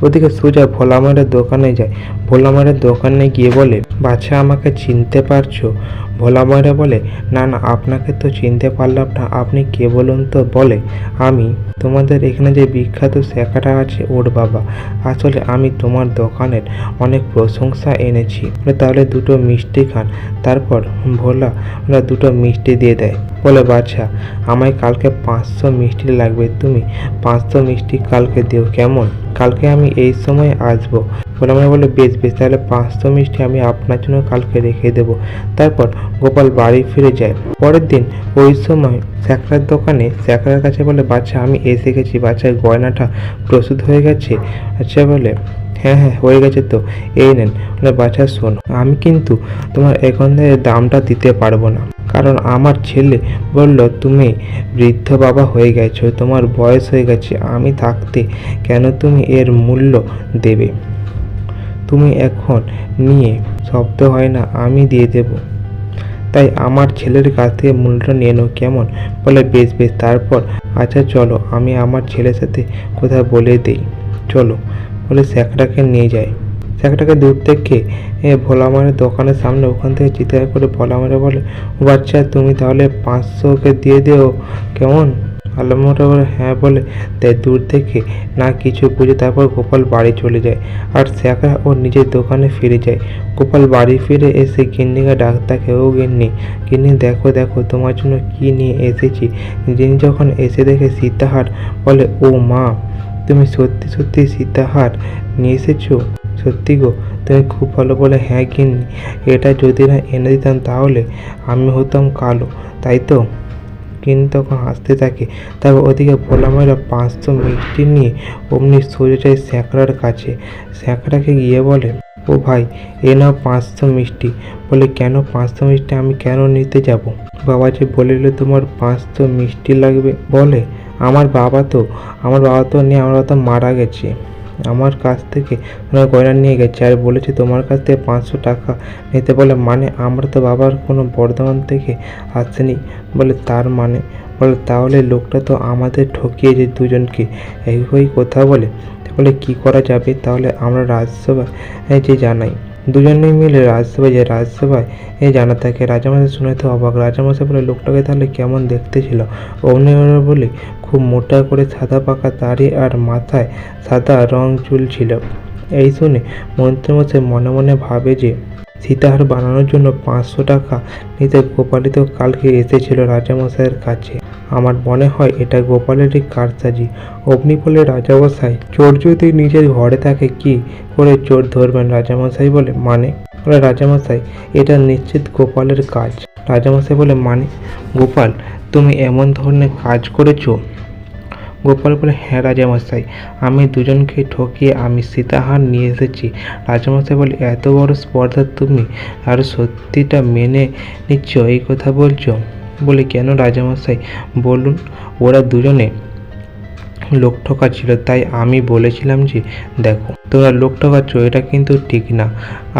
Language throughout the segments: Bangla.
ওদিকে সোজা ভোলা মায়ের দোকানে যায়। ভোলা মায়ের দোকানে গিয়ে বলে, বাচ্চা আমাকে চিনতে পারছো? ভোলা মায়েরা বলে, না না, আপনাকে তো চিনতে পারলাম না, আপনি কে বলুন তো? বলে, আমি তোমাদের এখানে যে বিখ্যাত স্যাকরা আছে ওর বাবা। আসলে আমি তোমার দোকানের অনেক প্রশংসা এনেছি। তাহলে দুটো মিষ্টি খান। তারপর ভোলা ওরা দুটো মিষ্টি দিয়ে দেয়। বলে, বাচ্চা আমায় কালকে 500 মিষ্টি লাগবে, তুমি 500 মিষ্টি কালকে দিও, কেমন? কালকে আমি এই সময় আসবো। ভোলা মায়া বলে, বেশ বেশ, তাহলে 500 মিষ্টি আমি আপনার জন্য কালকে রেখে দেবো। তারপর গোপাল বাড়ি ফিরে যায়। পরের দিন ওই সময় স্যাকরার দোকানে স্যাকরার কাছে বলে, বাচ্চা আমি এসে গেছি, বাচ্চার গয়নাটা প্রস্তুত হয়ে গেছে? আচ্ছা, বলে, হ্যাঁ হ্যাঁ হয়ে গেছে তো, এই নেন। বাচ্চা শোন, আমি কিন্তু তোমার এখন থেকে দামটা দিতে পারবো না, কারণ আমার ছেলে বলল তুমি বৃদ্ধ বাবা হয়ে গেছো, তোমার বয়স হয়ে গেছে, আমি থাকতে কেন তুমি এর মূল্য দেবে? তুমি এখন নিয়ে শব্দ হয় না, আমি দিয়ে দেব, তাই আমার ছেলের কাছ থেকে মূল্যটা নিয়ে নাও, কেমন? বলে, বেশ বেশ। তারপর আচ্ছা চলো, আমি আমার ছেলের সাথে কোথাও বলে দিই, চলো। বলে স্যাকরাকে নিয়ে যায়। স্যাকরাকে দূর থেকে ভোলা মায়ের দোকানের সামনে ওখান থেকে চিৎকার করে ভোলা মায়েরা বলে, বাচ্চা তুমি তাহলে 500 দিয়ে দিও, কেমন? আলমোটা বলে, হ্যাঁ। বলে দেয় দূর থেকে না কিছু বুঝে। তারপর গোপাল বাড়ি চলে যায় আর স্যাকরা ওর নিজের দোকানে ফিরে যায়। গোপাল বাড়ি ফিরে এসে গিন্নিকে ডাক্তারকে, ও গিন্নি, গিন্নি দেখো দেখো তোমার জন্য কি নিয়ে এসেছি। গিন্নি যখন এসে দেখে সীতাহার, বলে, ও মা, তুমি সত্যি সত্যি সীতাহার নিয়ে এসেছো? সত্যি গো, তুমি খুব ভালো। বলে, হ্যাঁ গিন্নি, এটা যদি না এনে দিতাম তাহলে আমি হতাম কালো, তাই তো? গিন্নি তখন হাসতে থাকে। তারপর ওদিকে ভোলা মায়েরা 500 মিষ্টি নিয়ে অমনি সোজা যায় স্যাকরার কাছে। স্যাকরাকে গিয়ে বলে, ও ভাই, এ নাও 500 মিষ্টি। বলে, কেন 500 মিষ্টি আমি কেন নিতে যাব? বাবা যে বলিল তোমার 500 মিষ্টি লাগবে। বলে, আমার বাবা তো নেই, আমার বাবা তো মারা গেছে, আমার কাছ থেকে ওনার গয়না নিয়ে গেছে আর বলেছে তোমার কাছ থেকে 500 টাকা নিতে। বলে, মানে আমরা তো বাবার কোনো বর্ধমান থেকে আসেনি। বলে, তার মানে? বলে, তাহলে লোকটা তো আমাদের ঠকিয়েছে দুজনকে। একই কথা বলে। বলে, কি করা যাবে তাহলে? আমরা রাজসভায় যে জানাই। দুজনেই মিলে রাজসভায় জানা থাকে। রাজামশাই শুনে তো অবাক। রাজামশাই বলে, লোকটাকে তাহলে কেমন দেখতে ছিল? অমনি ওরা বলে, খুব মোটা করে সাদা পাকা দাড়ি আর মাথায় সাদা রং চুল ছিল। এই শুনে মন্ত্রীমশাই মনে মনে ভাবে যে সীতাহার বানানোর জন্য 500 টাকা নিতে গোপালই তো কালকে এসেছিল রাজামশাইয়ের কাছে। আমার মনে হয় এটা গোপালেরই কারসাজি। অমনি বলে, রাজামশাই, চোর যদি নিজের ঘরে থাকে কি করে চোর ধরবেন? রাজামশাই বলে, মানে? বলে, রাজামশাই, এটা নিশ্চিত গোপালের কাজ। রাজামশাই বলে, মানে? গোপাল, তুমি এমন ধরনের কাজ করেছো? গোপাল বলে, হ্যাঁ রাজামশাই, আমি দুজনকে ঠকিয়ে আমি সীতাহার নিয়ে এসেছি। রাজামশাই বলে, এত বড় স্পর্ধা তুমি আর সত্যিটা মেনে নিচ্ছ, এই কথা বলছো? বলে, কেন রাজামশাই বলুন? ওরা দুজনে লোক ঠকাচ্ছিল, তাই আমি বলেছিলাম যে দেখো তোমরা লোক ঠকাচ্ছ, এটা কিন্তু ঠিক না,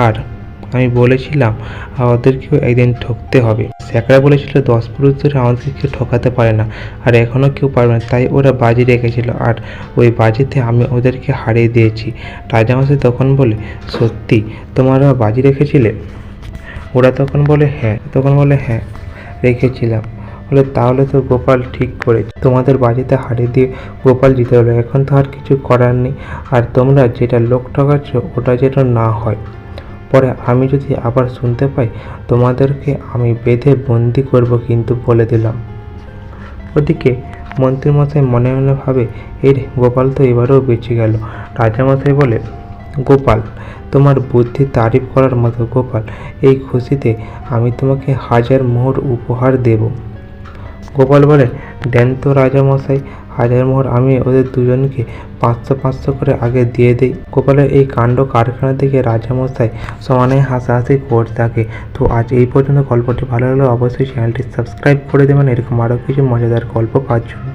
আর আমি বলেছিলাম ওদেরকেও একদিন ঠকতে হবে। স্যাকরা বলেছিল 10 পুরুষ ধরে আমাদেরকে ঠকাতে পারে না, আর এখনও কেউ পারবে না, তাই ওরা বাজি রেখেছিল, আর ওই বাজিতে আমি ওদেরকে হারিয়ে দিয়েছি। রাজামশাই তখন বলে, সত্যি তোমরা বাজি রেখেছিলে? ওরা তখন বলে, হ্যাঁ রেখেছিলাম। বলে, তাহলে তো গোপাল ঠিক করেছে, তোমাদের বাজিতে হারিয়ে দিয়ে গোপাল জিতে হলো, এখন তো আর কিছু করার নেই, আর তোমরা যেটা লোক ঠকাচ্ছ ওটা যেটা না হয়, পরে আমি যদি আবার শুনতে পাই তোমাদেরকে আমি বেঁধে বন্দি করব, কিন্তু বলে দিলাম। ওদিকে মন্ত্রীমশাই মনে মনে ভাবে, এই গোপাল তো এবারেও বেঁচে গেল। রাজামশাই বলে, গোপাল, তোমার বুদ্ধি তারিফ করার মতো। গোপাল, এই খুশিতে আমি তোমাকে 1000 মোহর উপহার দেব। গোপাল বলে, দেন তো রাজামশাই 1000 মোহর, আমি ওদের দুজনকে 500 করে আগে দিয়ে দিই। গোপালের এই কাণ্ড কারখানা থেকে রাজামশাই সমানে হাসাহাসি করতে থাকে। তো আজ এই পর্যন্ত। গল্পটি ভালো লাগলে অবশ্যই চ্যানেলটি সাবস্ক্রাইব করে দেবেন এরকম আরও কিছু মজাদার গল্প পাওয়ার জন্য।